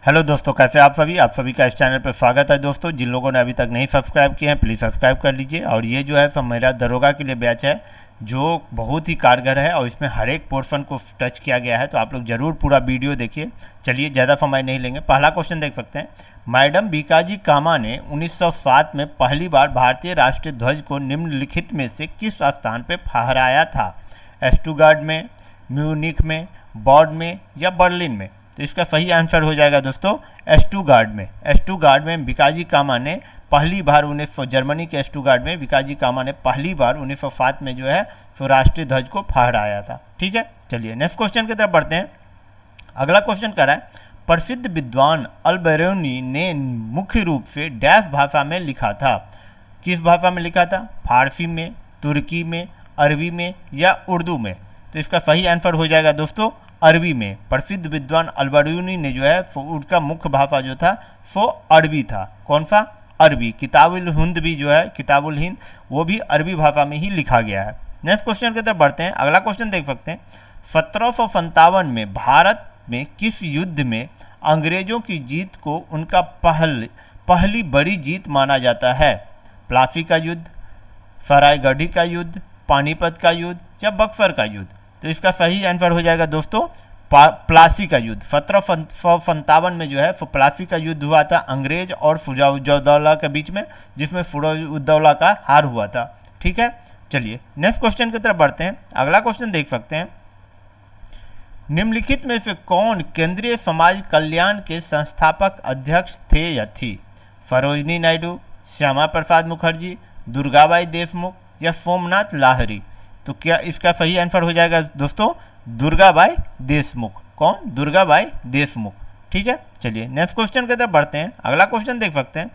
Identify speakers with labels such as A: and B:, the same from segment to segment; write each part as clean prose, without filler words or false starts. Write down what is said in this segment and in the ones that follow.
A: Hello दोस्तों, कैसे आप सभी का इस चैनल पर स्वागत है। दोस्तों, जिन लोगों ने अभी तक नहीं सब्सक्राइब किए हैं प्लीज़ सब्सक्राइब कर लीजिए। और ये जो है सब मेरा दरोगा के लिए बैच है जो बहुत ही कारगर है और इसमें हर एक पोर्शन को टच किया गया है, तो आप लोग ज़रूर पूरा वीडियो देखिए। चलिए, ज़्यादा समय नहीं लेंगे, पहला क्वेश्चन देख सकते हैं। मैडम बीकाजी कामा ने 1907 में पहली बार भारतीय राष्ट्रीय ध्वज को निम्नलिखित में से किस स्थान पर फहराया था? स्टुटगार्ट में, म्यूनिख में, बॉन में या बर्लिन में? तो इसका सही आंसर हो जाएगा दोस्तों स्टुटगार्ट में। स्टुटगार्ट में बीकाजी कामा ने पहली बार जर्मनी के स्टुटगार्ट में बीकाजी कामा ने पहली बार 1907 में जो है सो राष्ट्रीय ध्वज को फहराया था। ठीक है, चलिए नेक्स्ट क्वेश्चन की तरफ बढ़ते हैं। अगला क्वेश्चन कह रहा है, प्रसिद्ध विद्वान अल-बिरूनी ने मुख्य रूप से डैश भाषा में लिखा था? किस भाषा में लिखा था? फारसी में, तुर्की में, अरबी में या उर्दू में? तो इसका सही आंसर हो जाएगा दोस्तों अरबी में। प्रसिद्ध विद्वान अल-बिरूनी ने जो है उसका मुख्य भाषा जो था वो अरबी था। कौन सा? अरबी। किताबुल हिंद भी जो है, किताबुल हिंद, वो भी अरबी भाषा में ही लिखा गया है। नेक्स्ट क्वेश्चन की तरफ बढ़ते हैं। अगला क्वेश्चन देख सकते हैं। 1757 में भारत में किस युद्ध में अंग्रेजों की जीत को उनका पहली बड़ी जीत माना जाता है? प्लासी का युद्ध, सरायगढ़ी का युद्ध, पानीपत का युद्ध या बक्सर का युद्ध? तो इसका सही आंसर हो जाएगा दोस्तों प्लासी का युद्ध। 1757 में जो है प्लासी का युद्ध हुआ था अंग्रेज और फिरोज-उद-दौला के बीच में, जिसमें फिरोज-उद-दौला का हार हुआ था। ठीक है, चलिए नेक्स्ट क्वेश्चन की तरफ बढ़ते हैं। अगला क्वेश्चन देख सकते हैं। निम्नलिखित में से कौन केंद्रीय समाज कल्याण के संस्थापक अध्यक्ष थे या थी? सरोजिनी नायडू, श्यामा प्रसाद मुखर्जी, दुर्गाबाई देशमुख या सोमनाथ लाहिरी? तो क्या इसका सही आंसर हो जाएगा दोस्तों दुर्गाबाई देशमुख। कौन? दुर्गाबाई देशमुख। ठीक है, चलिए नेक्स्ट क्वेश्चन की तरफ बढ़ते हैं। अगला क्वेश्चन देख सकते हैं।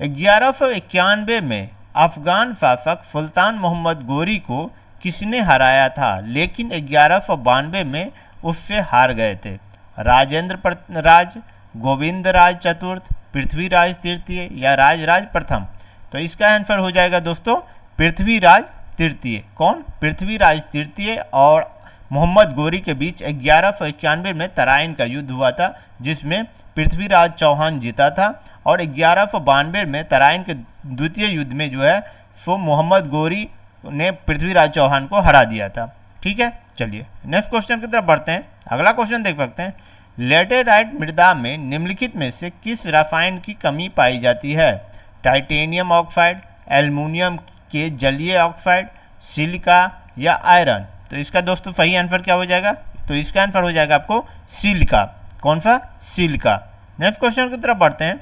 A: 1191 में अफगान शासक सुल्तान मोहम्मद गोरी को किसने हराया था, लेकिन 1192 में उससे हार गए थे? राजेंद्र राज, गोविंद राज चतुर्थ, पृथ्वीराज तृतीय या राजराज प्रथम? तो इसका आंसर हो जाएगा दोस्तों पृथ्वीराज तृतीय। कौन? पृथ्वीराज तृतीय और मोहम्मद गोरी के बीच 1191 में तराइन का युद्ध हुआ था, जिसमें पृथ्वीराज चौहान जीता था। और 1192 में तराइन के द्वितीय युद्ध में जो है सो मोहम्मद गोरी ने पृथ्वीराज चौहान को हरा दिया था। ठीक है, चलिए नेक्स्ट क्वेश्चन की तरफ बढ़ते हैं। अगला क्वेश्चन देख सकते हैं। लेटेराइट मृदा में निम्नलिखित में से किस रसायन की कमी पाई जाती है? टाइटेनियम ऑक्साइड, एल्युमिनियम के जलीय ऑक्साइड, सिलिका या आयरन? तो इसका दोस्तों सही आंसर क्या हो जाएगा? तो इसका आंसर हो जाएगा आपको सिलिका। कौन सा? सिलिका। नेक्स्ट क्वेश्चन की तरफ बढ़ते हैं।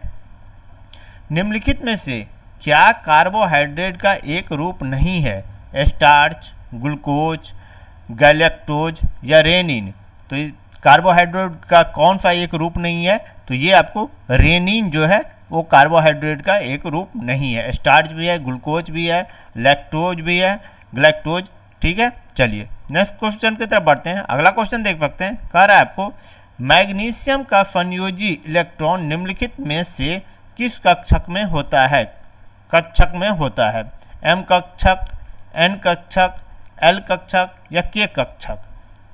A: निम्नलिखित में से क्या कार्बोहाइड्रेट का एक रूप नहीं है? स्टार्च, ग्लूकोज, गैलेक्टोज या रेनिन? तो कार्बोहाइड्रेट का कौन सा एक रूप नहीं है? तो ये आपको रेनिन जो है वो कार्बोहाइड्रेट का एक रूप नहीं है। स्टार्च भी है, ग्लूकोज भी है, लैक्टोज भी है, ग्लैक्टोज। ठीक है, चलिए नेक्स्ट क्वेश्चन की तरफ बढ़ते हैं। अगला क्वेश्चन देख सकते हैं। कह रहा है आपको मैग्नीशियम का संयोजी इलेक्ट्रॉन निम्नलिखित में से किस कक्षक में होता है? कक्षक में होता है? एम कक्षक, एन कक्षक, एल कक्षक या के कक्षक?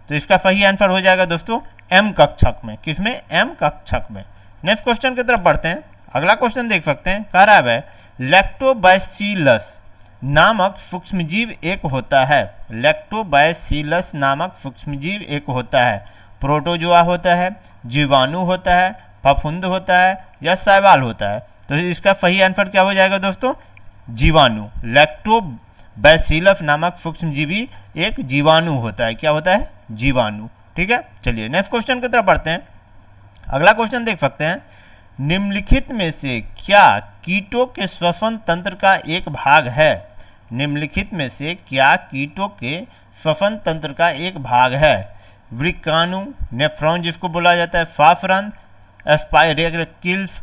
A: तो इसका सही आंसर हो जाएगा दोस्तों एम कक्षक में। किसमें? एम कक्षक में। नेक्स्ट क्वेश्चन की तरफ बढ़ते हैं। अगला क्वेश्चन देख सकते हैं। कह रहा है लैक्टोबैसिलस नामक सूक्ष्मजीव एक होता है। लैक्टोबैसिलस नामक सूक्ष्मजीव एक होता है। प्रोटोजोआ होता है, जीवाणु होता है, फफूंद होता है या शैवाल होता है? तो इसका सही आंसर क्या हो जाएगा दोस्तों? जीवाणु। लैक्टोबैसिलस नामक सूक्ष्मजीवी एक जीवाणु होता है। क्या होता है? जीवाणु। ठीक है, चलिए नेक्स्ट क्वेश्चन की तरफ बढ़ते हैं। अगला क्वेश्चन देख सकते हैं। निम्नलिखित में से क्या कीटों के श्वसन तंत्र का एक भाग है? निम्नलिखित में से क्या कीटों के श्वसन तंत्र का एक भाग है? वृक्काणु, नेफ्रॉन जिसको बोला जाता है, फाफरंध, स्पाइरेकिल्स,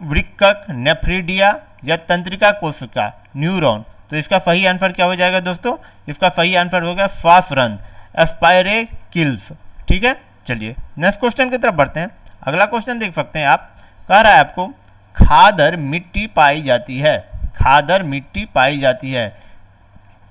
A: वृक्कक, नेफ्रिडिया या तंत्रिका कोशिका, न्यूरॉन? तो इसका सही आंसर क्या हो जाएगा दोस्तों? इसका सही आंसर होगा फाफरंध, स्पाइरेकिल्स। ठीक है, चलिए नेक्स्ट क्वेश्चन की तरफ बढ़ते हैं। अगला क्वेश्चन देख सकते हैं आप। कह रहा है आपको खादर मिट्टी पाई जाती है। खादर मिट्टी पाई जाती है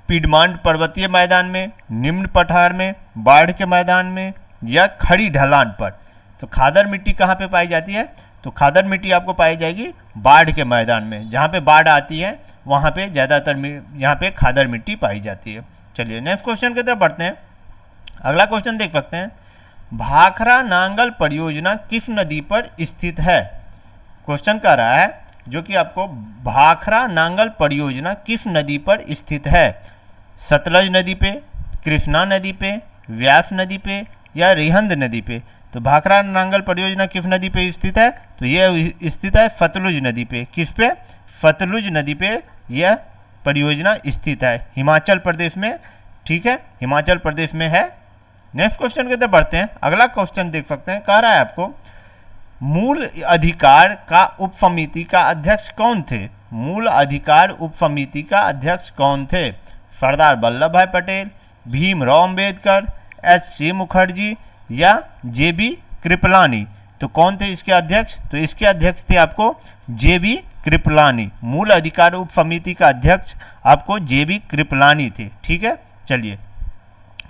A: पिडमांट पर्वतीय मैदान में, निम्न पठार में, बाढ़ के मैदान में या खड़ी ढलान पर? तो खादर मिट्टी कहाँ पे पाई जाती है? तो खादर मिट्टी आपको पाई जाएगी बाढ़ के मैदान में, जहाँ पे बाढ़ आती है वहाँ पे ज़्यादातर यहाँ पे खादर मिट्टी पाई जाती है। चलिए नेक्स्ट क्वेश्चन की तरफ बढ़ते हैं। अगला क्वेश्चन देख सकते हैं, भाखड़ा नांगल परियोजना किस नदी पर स्थित है? क्वेश्चन कह रहा है जो कि आपको भाखड़ा नांगल परियोजना किस नदी पर स्थित है? सतलज नदी पे, कृष्णा नदी पे, व्यास नदी पे या रिहंद नदी पे? तो भाखड़ा नांगल परियोजना किस नदी पे स्थित है? तो ये स्थित है सतलुज नदी पे। किस पे? सतलुज नदी पे यह परियोजना स्थित है, हिमाचल प्रदेश में। ठीक है, हिमाचल प्रदेश में है। नेक्स्ट क्वेश्चन की तरफ बढ़ते हैं। अगला क्वेश्चन देख सकते हैं, कह रहा है आपको मूल अधिकार का उप समिति का अध्यक्ष कौन थे? मूल अधिकार उप समिति का अध्यक्ष कौन थे? सरदार वल्लभ भाई पटेल, भीमराव अंबेडकर, एच.सी. मुखर्जी या जे.बी. कृपलानी? तो कौन थे इसके अध्यक्ष? तो इसके अध्यक्ष थे आपको जे.बी. कृपलानी। मूल अधिकार उप समिति का अध्यक्ष आपको जे.बी. कृपलानी थे। ठीक है, चलिए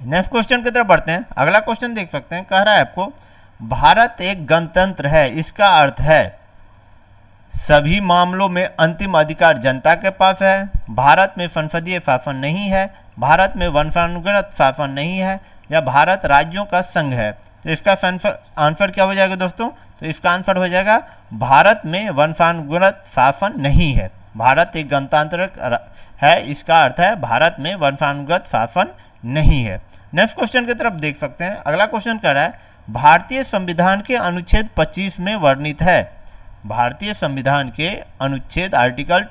A: नेक्स्ट क्वेश्चन की तरफ बढ़ते हैं। अगला क्वेश्चन देख सकते हैं, कह रहा है आपको भारत एक गणतंत्र है, इसका अर्थ है सभी मामलों में अंतिम अधिकार जनता के पास है, भारत में संसदीय शासन नहीं है, भारत में वंशानुगत शासन नहीं है या भारत राज्यों का संघ है? तो इसका आंसर क्या हो जाएगा दोस्तों? तो इसका आंसर हो जाएगा भारत में वंशानुगत शासन नहीं है। भारत एक गणतंत्र है, इसका अर्थ है भारत में वंशानुगत शासन नहीं है। नेक्स्ट क्वेश्चन की तरफ देख सकते हैं। अगला क्वेश्चन कह रहा है भारतीय संविधान के अनुच्छेद 25 में वर्णित है। भारतीय संविधान के अनुच्छेद आर्टिकल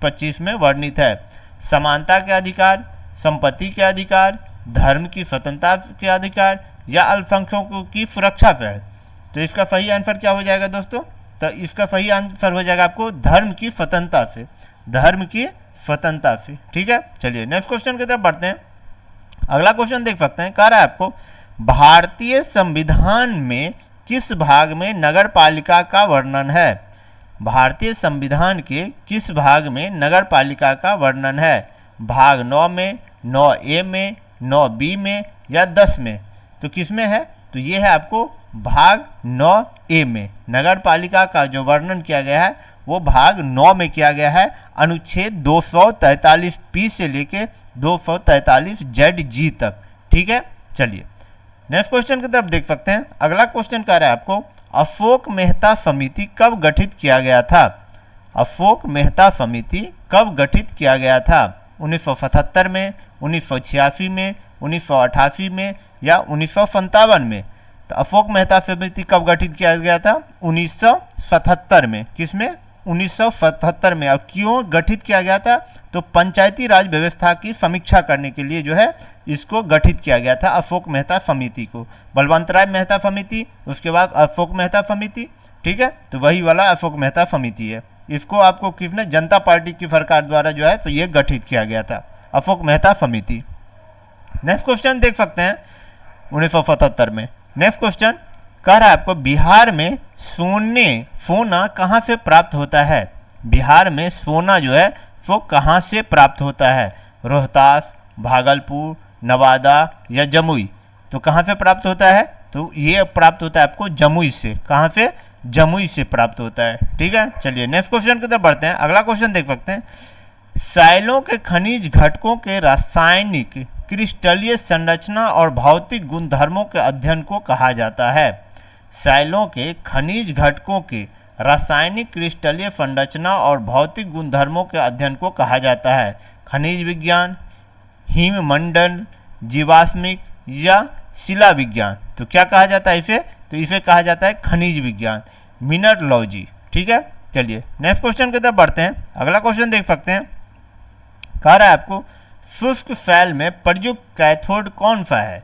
A: 25 में वर्णित है समानता के अधिकार, संपत्ति के अधिकार, धर्म की स्वतंत्रता के अधिकार या अल्पसंख्यकों की सुरक्षा पे है। तो इसका सही आंसर क्या हो जाएगा दोस्तों? तो इसका सही आंसर हो जाएगा आपको धर्म की स्वतंत्रता से, धर्म की स्वतंत्रता से। ठीक है, चलिए नेक्स्ट क्वेश्चन की तरफ बढ़ते हैं। अगला क्वेश्चन देख सकते हैं, कह रहा है आपको भारतीय संविधान में किस भाग में नगर पालिका का वर्णन है? भारतीय संविधान के किस भाग में नगर पालिका का वर्णन है? भाग 9 में, 9A में, 9B में या 10 में? तो किस में है? तो ये है आपको भाग 9A में। नगर पालिका का जो वर्णन किया गया है वो भाग 9 में किया गया है, अनुच्छेद 243P से लेके 243ZG तक। ठीक है, चलिए नेक्स्ट क्वेश्चन की तरफ देख सकते हैं। अगला क्वेश्चन कह रहा है आपको अशोक मेहता समिति कब गठित किया गया था? अशोक मेहता समिति कब गठित किया गया था? 1977 में, 1986 में, 1988 में या 1957 में? तो अशोक मेहता समिति कब गठित किया गया था? 1977 में। किस में? 1977 में। और क्यों गठित किया गया था? तो पंचायती राज व्यवस्था की समीक्षा करने के लिए जो है इसको गठित किया गया था, अशोक मेहता समिति को। बलवंतराय मेहता समिति, उसके बाद अशोक मेहता समिति। ठीक है, तो वही वाला अशोक मेहता समिति है। इसको आपको किसने? जनता पार्टी की सरकार द्वारा जो है तो ये गठित किया गया था, अशोक मेहता समिति। नेक्स्ट क्वेश्चन देख सकते हैं 1977 में। नेक्स्ट क्वेश्चन कह रहा है आपको बिहार में सोना कहाँ से प्राप्त होता है? बिहार में सोना जो है वो कहाँ से प्राप्त होता है? रोहतास, भागलपुर, नवादा या जमुई? तो कहाँ से प्राप्त होता है? तो ये प्राप्त होता है आपको जमुई से। कहाँ से? जमुई से प्राप्त होता है। ठीक है, चलिए नेक्स्ट क्वेश्चन की तरफ बढ़ते हैं। अगला क्वेश्चन देख सकते हैं, साइलों के खनिज घटकों के रासायनिक, क्रिस्टलीय संरचना और भौतिक गुणधर्मों के अध्ययन को कहा जाता है। साइलों के खनिज घटकों के रासायनिक, क्रिस्टलीय संरचना और भौतिक गुणधर्मों के अध्ययन को कहा जाता है खनिज विज्ञान, हिममंडल, जीवाश्मिक या शिला विज्ञान? तो क्या कहा जाता है इसे? तो इसे कहा जाता है खनिज विज्ञान, मिनरलॉजी। ठीक है, चलिए नेक्स्ट क्वेश्चन की तरफ बढ़ते हैं। अगला क्वेश्चन देख सकते हैं, कह रहा है आपको शुष्क सेल में प्रयुक्त कैथोड कौन सा है?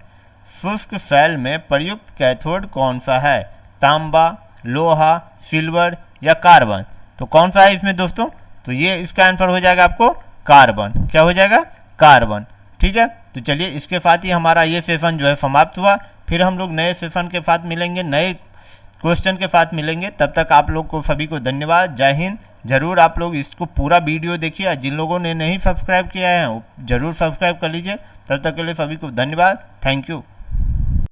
A: शुष्क सेल में प्रयुक्त कैथोड कौन सा है? तांबा, लोहा, सिल्वर या कार्बन? तो कौन सा है इसमें दोस्तों? तो ये इसका आंसर हो जाएगा आपको कार्बन। क्या हो जाएगा? कार्बन। ठीक है, तो चलिए इसके साथ ही हमारा ये सेशन जो है समाप्त हुआ। फिर हम लोग नए सेशन के साथ मिलेंगे, नए क्वेश्चन के साथ मिलेंगे। तब तक आप लोग को सभी को धन्यवाद, जय हिंद। ज़रूर आप लोग इसको पूरा वीडियो देखिए, जिन लोगों ने नहीं सब्सक्राइब किया है वो ज़रूर सब्सक्राइब कर लीजिए। तब तक के लिए सभी को धन्यवाद, थैंक यू।